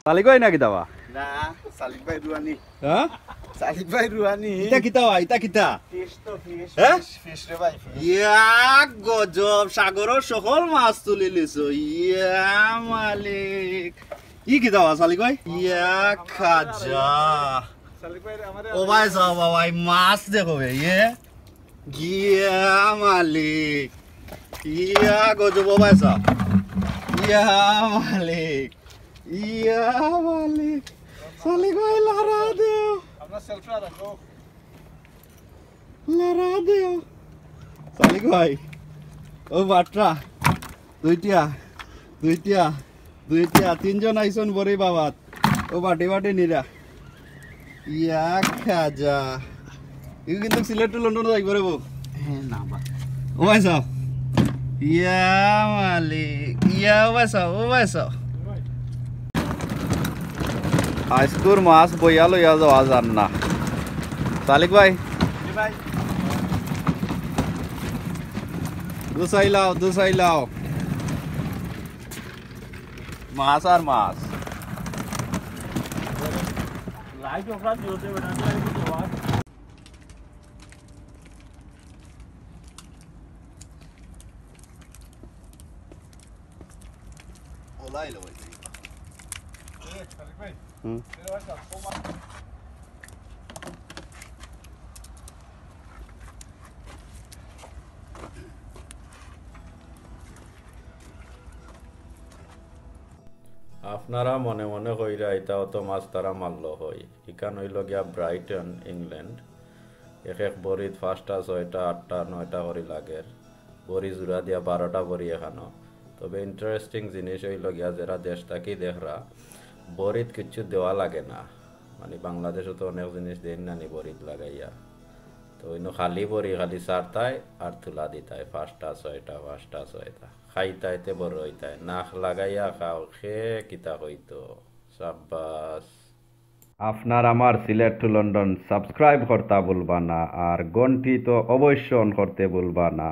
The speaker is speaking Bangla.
সালিক ভাই নাকি দাবা না সালিক ভাই রুয়ানি হ্যাঁ সালিক ভাই রুয়ানি ইটা কিতাবা ইটা কিতা ফিশ তো ফিশ হ্যাঁ? ফিশ রে ভাই fish। ইয়া গজব সাগরের সকল মাছ তুলি লিছো ইয়া মালিক ই কিতাবা সালিক ভাই ইয়া খাজা সালিক ভাই আমারে ও ভাই সাহেব ভাই মাছ দেখো বে ইয়ে ইয়া মালিক ইয়া গজব ও ভাই সাহেব ইয়া মালিক ইয়া মালিক সালিক ভাই লারা দেও আমরা সেলফি রাখো লারা দেও সালিক ভাই ও বাট্রা দুইটা দুইটা দুইটা তিনজন আইসন বড়ি বাবাত ও বাটে বাটে নিরা ইয়া খাজা ইউ কিন্তু সিলেট টু লন্ডন যাইব রে বউ হ্যাঁ না বা ও ভাই সাহেব ইয়া মালিক ইয়া ও ভাই সাহেব ও ভাই সাহেব আজকুর মাছ বইয়া লইয়া যাওয়া যান না সালিক ভাই জি ভাই দুসাই লাও মাছ আর মাছ লাইক ওপরা দিওতে বেটা দিলাই কি বাত ওলাই লো ভাই এ সালিক ভাই হুম এর ভাই সব আপনারা মনে মনে কইরা এটা অত মাছ তারা মারল হয় ইকান হইল গিয়া ব্রাইটন ইংল্যান্ড এক বরিত 5টা 6টা 8টা 9টা করি লাগের বরি জোড়া দিয়া 12টা বরি এখানো তবে ইন্টারেস্টিং জিনিস হইল গিয়া যারা দেশ থাকি দেখরা বরিত কিছু দেওয়া লাগে না মানে বাংলাদেশে তো অনেক জিনিস দেন না নি বরিত লাগাইয়া তো ইনো খালি বরি খালি সারতায় আর তুলা দিতায় 5টা 6টা 5টা 6টা খাইতাইতে বড় হইতায় নাক লাগাইয়া খাও খে কিতা হইতো সাব্বাস আপনার আমার সিলেট টু লন্ডন সাবস্ক্রাইব করতে ভুলবা না আর ঘন্টি তো অবশ্যই অন করতে ভুলবা না